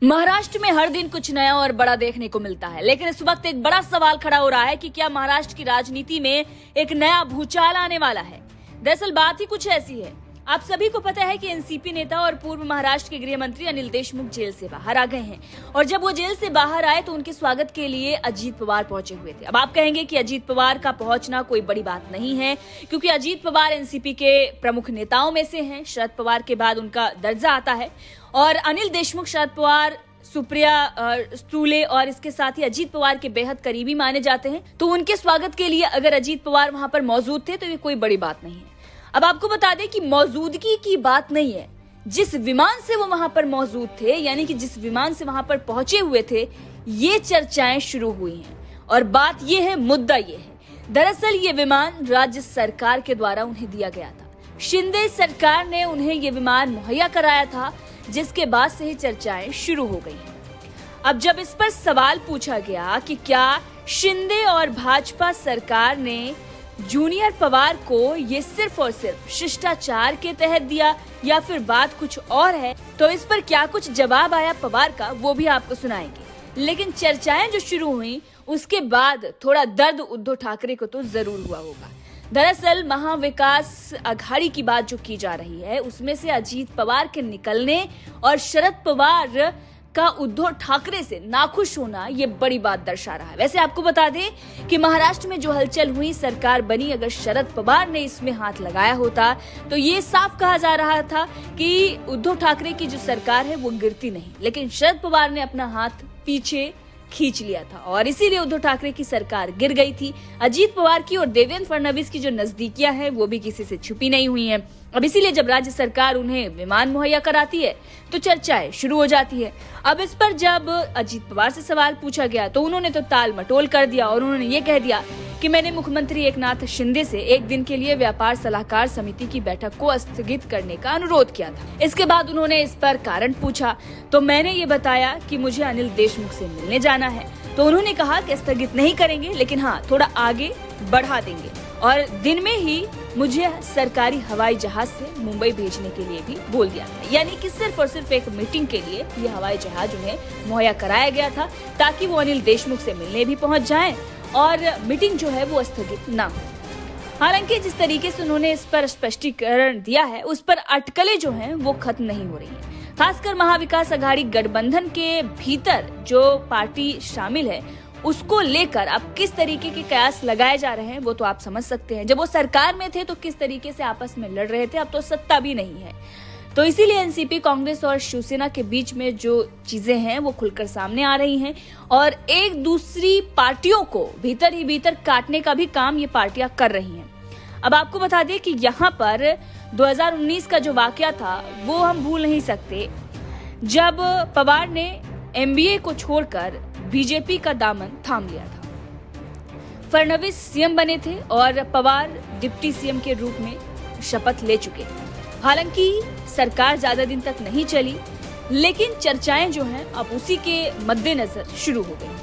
महाराष्ट्र में हर दिन कुछ नया और बड़ा देखने को मिलता है, लेकिन इस वक्त एक बड़ा सवाल खड़ा हो रहा है कि क्या महाराष्ट्र की राजनीति में एक नया भूचाल आने वाला है। दरअसल बात ही कुछ ऐसी है। आप सभी को पता है कि एनसीपी नेता और पूर्व महाराष्ट्र के गृह मंत्री अनिल देशमुख जेल से बाहर आ गए हैं और जब वो जेल से बाहर आए तो उनके स्वागत के लिए अजीत पवार पहुंचे हुए थे। अब आप कहेंगे कि अजीत पवार का पहुंचना कोई बड़ी बात नहीं है, क्योंकि अजीत पवार एनसीपी के प्रमुख नेताओं में से हैं। शरद पवार के बाद उनका दर्जा आता है और अनिल देशमुख शरद पवार, सुप्रिया सुले और इसके साथ ही अजीत पवार के बेहद करीबी माने जाते हैं। तो उनके स्वागत के लिए अगर अजीत पवार वहां पर मौजूद थे तो ये कोई बड़ी बात नहीं है। अब आपको बता दें कि मौजूदगी की बात नहीं है, जिस विमान से वो वहां पर मौजूद थे, यानी कि जिस विमान से वहां पर पहुंचे हुए थे, ये चर्चाएं शुरू हुई हैं। और बात ये है, मुद्दा ये है, दरअसल ये विमान राज्य सरकार के द्वारा उन्हें दिया गया था। शिंदे सरकार ने उन्हें ये विमान मुहैया कराया था, जिसके बाद से ही चर्चाएं शुरू हो गई हैं। अब जब इस पर सवाल पूछा गया कि क्या शिंदे और भाजपा सरकार ने जूनियर पवार को ये सिर्फ और सिर्फ शिष्टाचार के तहत दिया या फिर बात कुछ और है, तो इस पर क्या कुछ जवाब आया पवार का, वो भी आपको सुनाएंगे। लेकिन चर्चाएं जो शुरू हुई उसके बाद थोड़ा दर्द उद्धव ठाकरे को तो जरूर हुआ होगा। दरअसल महाविकास आघाड़ी की बात जो की जा रही है उसमें से अजीत पवार के निकलने और शरद पवार का उद्धव ठाकरे से नाखुश होना ये बड़ी बात दर्शा रहा है। वैसे आपको बता दें कि महाराष्ट्र में जो हलचल हुई, सरकार बनी, अगर शरद पवार ने इसमें हाथ लगाया होता तो ये साफ कहा जा रहा था कि उद्धव ठाकरे की जो सरकार है वो गिरती नहीं, लेकिन शरद पवार ने अपना हाथ पीछे खींच लिया था और इसीलिए उद्धव ठाकरे की सरकार गिर गई थी। अजीत पवार की और देवेंद्र फडणवीस की जो नजदीकियां हैं वो भी किसी से छुपी नहीं हुई हैं। अब इसीलिए जब राज्य सरकार उन्हें विमान मुहैया कराती है तो चर्चाएं शुरू हो जाती है। अब इस पर जब अजीत पवार से सवाल पूछा गया तो उन्होंने तो ताल मटोल कर दिया और उन्होंने ये कह दिया कि मैंने मुख्यमंत्री एकनाथ शिंदे से एक दिन के लिए व्यापार सलाहकार समिति की बैठक को स्थगित करने का अनुरोध किया था। इसके बाद उन्होंने इस पर कारण पूछा तो मैंने ये बताया कि मुझे अनिल देशमुख से मिलने जाना है, तो उन्होंने कहा कि स्थगित नहीं करेंगे, लेकिन हाँ थोड़ा आगे बढ़ा देंगे और दिन में ही मुझे सरकारी हवाई जहाज से मुंबई भेजने के लिए भी बोल दिया था। यानी कि सिर्फ और सिर्फ एक मीटिंग के लिए ये हवाई जहाज उन्हें मुहैया कराया गया था ताकि वो अनिल देशमुख से मिलने भी पहुंच जाएं और मीटिंग जो है वो स्थगित ना हो। हालांकि जिस तरीके से उन्होंने इस पर स्पष्टीकरण दिया है उस पर अटकलें जो हैं वो खत्म नहीं हो रही हैं। खासकर महाविकास आघाड़ी गठबंधन के भीतर जो पार्टी शामिल है उसको लेकर अब किस तरीके के कयास लगाए जा रहे हैं वो तो आप समझ सकते हैं। जब वो सरकार में थे तो किस तरीके से आपस में लड़ रहे थे, अब तो सत्ता भी नहीं है। तो इसीलिए एनसीपी, कांग्रेस और शिवसेना के बीच में जो चीजें हैं वो खुलकर सामने आ रही हैं और एक दूसरी पार्टियों को भीतर ही भीतर काटने का भी काम ये पार्टियां कर रही हैं। अब आपको बता दें कि यहाँ पर 2019 का जो वाकया था वो हम भूल नहीं सकते, जब पवार ने एमबीए को छोड़कर बीजेपी का दामन थाम लिया था। फडणवीस सीएम बने थे और पवार डिप्टी सीएम के रूप में शपथ ले चुके थे। हालांकि सरकार ज्यादा दिन तक नहीं चली, लेकिन चर्चाएं जो हैं अब उसी के मद्देनजर शुरू हो गई।